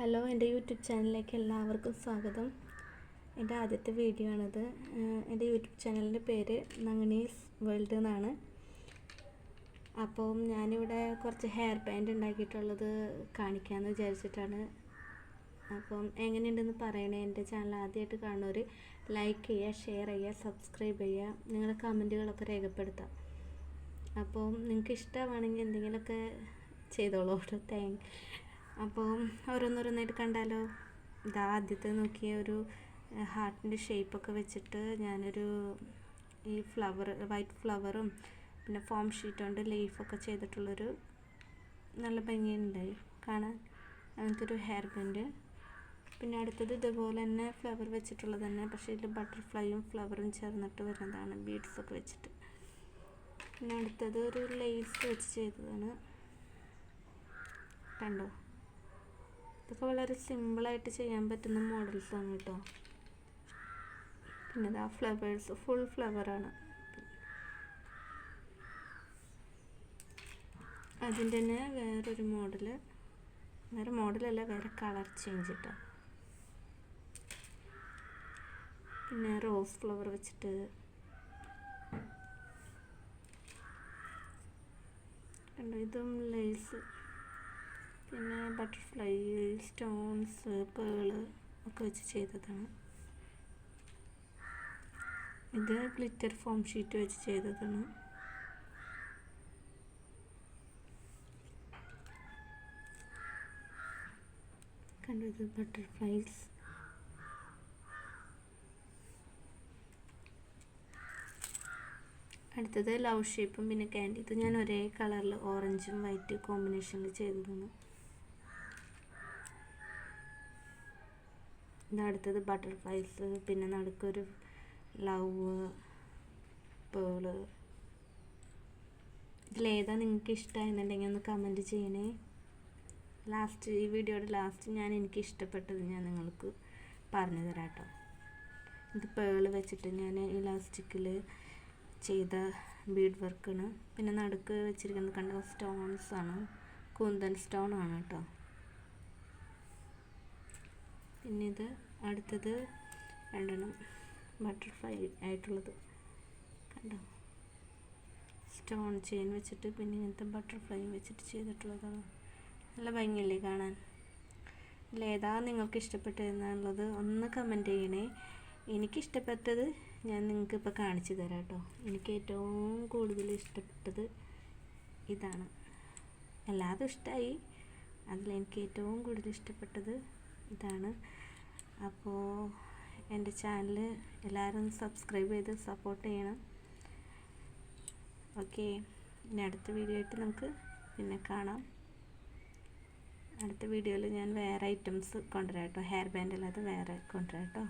Hello, എൻ്റെ YouTube ചാനലിലേക്ക് എല്ലാവർക്കും സ്വാഗതം. എൻ്റെ ആദ്യത്തെ വീഡിയോ ആണിത്. എൻ്റെ യൂട്യൂബ് ചാനലിൻ്റെ പേര് നങ്ങണീസ് വേൾഡ് എന്നാണ്. അപ്പം ഞാനിവിടെ കുറച്ച് ഹെയർ ബാൻഡ് ഉണ്ടാക്കിയിട്ടുള്ളത് കാണിക്കാമെന്ന് വിചാരിച്ചിട്ടാണ്. അപ്പം എങ്ങനെയുണ്ടെന്ന് പറയണേ. എൻ്റെ ചാനൽ ആദ്യമായിട്ട് കാണുന്നവർ ലൈക്ക് ചെയ്യുക, ഷെയർ ചെയ്യുക, സബ്സ്ക്രൈബ് ചെയ്യുക, നിങ്ങളുടെ കമൻറ്റുകളൊക്കെ രേഖപ്പെടുത്താം. അപ്പം നിങ്ങൾക്ക് ഇഷ്ടമാണെങ്കിൽ എന്തെങ്കിലുമൊക്കെ ചെയ്തോളൂ. അപ്പം ഓരോന്നോരോന്നായിട്ട് കണ്ടാലോ. ഇതാ ആദ്യത്തെ നോക്കിയ ഒരു ഹാർട്ടിൻ്റെ ഷേപ്പൊക്കെ വെച്ചിട്ട് ഞാനൊരു ഈ വൈറ്റ് ഫ്ലവറും പിന്നെ ഫോം ഷീറ്റ് കൊണ്ട് ലീഫൊക്കെ ചെയ്തിട്ടുള്ളൊരു നല്ല ഭംഗിയുണ്ടായി കാണാൻ, അങ്ങനത്തെ ഒരു ഹെയർ ബാൻഡ്. പിന്നെ അടുത്തത് ഇതുപോലെ തന്നെ ഫ്ലവർ വെച്ചിട്ടുള്ളത് തന്നെ, പക്ഷേ ഇതിൽ ബട്ടർഫ്ലൈയും ഫ്ലവറും ചേർന്നിട്ട് വരുന്നതാണ്, ബീഡ്സൊക്കെ വെച്ചിട്ട്. പിന്നെ അടുത്തത് ഒരു ലേസ് വെച്ച് ചെയ്തതാണ്. കണ്ടോ, ഇതൊക്കെ വളരെ സിമ്പിളായിട്ട് ചെയ്യാൻ പറ്റുന്ന മോഡൽസാണ് കേട്ടോ. പിന്നെ ഇതാ ഫ്ലവേഴ്സ്, ഫുൾ ഫ്ലവറാണ്. അതിൻ്റെ തന്നെ വേറെ മോഡലല്ല, വേറെ കളർ ചേഞ്ച് കേട്ടോ. പിന്നെ റോസ് ഫ്ലവർ വെച്ചിട്ട്, കണ്ടോ ഇതും ലേസ്, പിന്നെ ബട്ടർഫ്ലൈ, സ്റ്റോൺസ്, പേള് ഒക്കെ വെച്ച് ചെയ്തതാണ്. ഇത് ഗ്ലിറ്റർ ഫോം ഷീറ്റ് വെച്ച് ചെയ്തതാണ്. കണ്ടോ ഇത് ബട്ടർഫ്ലൈസ്. അടുത്തത് ലവ് ഷേപ്പും പിന്നെ ക്യാൻഡി. ഇത് ഞാൻ ഒരേ കളറിൽ ഓറഞ്ചും വൈറ്റ് കോമ്പിനേഷനിൽ ചെയ്തതാണ്. അടുത്തത് ബട്ടർഫ്ലൈസ്, പിന്നെ നടുക്കൊരു ലവ്, പേള്. ഇതിലേതാ നിങ്ങൾക്ക് ഇഷ്ടമായെന്നുണ്ടെങ്കിൽ ഒന്ന് കമൻറ്റ് ചെയ്യണേ. ഈ വീഡിയോയുടെ ലാസ്റ്റ് എനിക്ക് ഇഷ്ടപ്പെട്ടത് ഞാൻ നിങ്ങൾക്ക് പറഞ്ഞു തരാം കേട്ടോ. ഇത് പേള് വെച്ചിട്ട് ഞാൻ ഇലാസ്റ്റിക്കിൽ ചെയ്ത ബീഡ് വർക്കാണ്. പിന്നെ നടുക്ക് വെച്ചിരിക്കുന്നത് കണ്ട സ്റ്റോൺസാണ്, കുന്തൻ സ്റ്റോൺ ആണ് കേട്ടോ. പിന്നെ ഇത് അടുത്തത് രണ്ടെണ്ണം ബട്ടർഫ്ലൈ ആയിട്ടുള്ളത് കണ്ടോ, സ്റ്റോൺ ചെയിൻ വെച്ചിട്ട് പിന്നെ ഇങ്ങനത്തെ ബട്ടർഫ്ലൈ വെച്ചിട്ട് ചെയ്തിട്ടുള്ളതാണ്. നല്ല ഭംഗിയല്ലേ കാണാൻ. ഇതിലേതാ നിങ്ങൾക്ക് ഇഷ്ടപ്പെട്ടതെന്നുള്ളത് ഒന്ന് കമൻറ്റ് ചെയ്യണേ. എനിക്കിഷ്ടപ്പെട്ടത് ഞാൻ നിങ്ങൾക്ക് ഇപ്പോൾ കാണിച്ചു തരാം കേട്ടോ. എനിക്ക് ഏറ്റവും കൂടുതൽ ഇഷ്ടപ്പെട്ടത് ഇതാണ്. എല്ലാതും ഇഷ്ടമായി, അതിലെനിക്ക് ഏറ്റവും കൂടുതൽ ഇഷ്ടപ്പെട്ടത് ഇതാണ്. അപ്പോൾ എൻ്റെ ചാനൽ എല്ലാവരും സബ്സ്ക്രൈബ് ചെയ്ത് സപ്പോർട്ട് ചെയ്യണം. ഓക്കെ, ഇനി അടുത്ത വീഡിയോ ആയിട്ട് നമുക്ക് പിന്നെ കാണാം. അടുത്ത വീഡിയോയിൽ ഞാൻ വേറെ ഐറ്റംസ് കൊണ്ടുവരാം കേട്ടോ. ഹെയർ ബാൻഡ് അല്ലാതെ വേറെ കൊണ്ടുവരാം കേട്ടോ.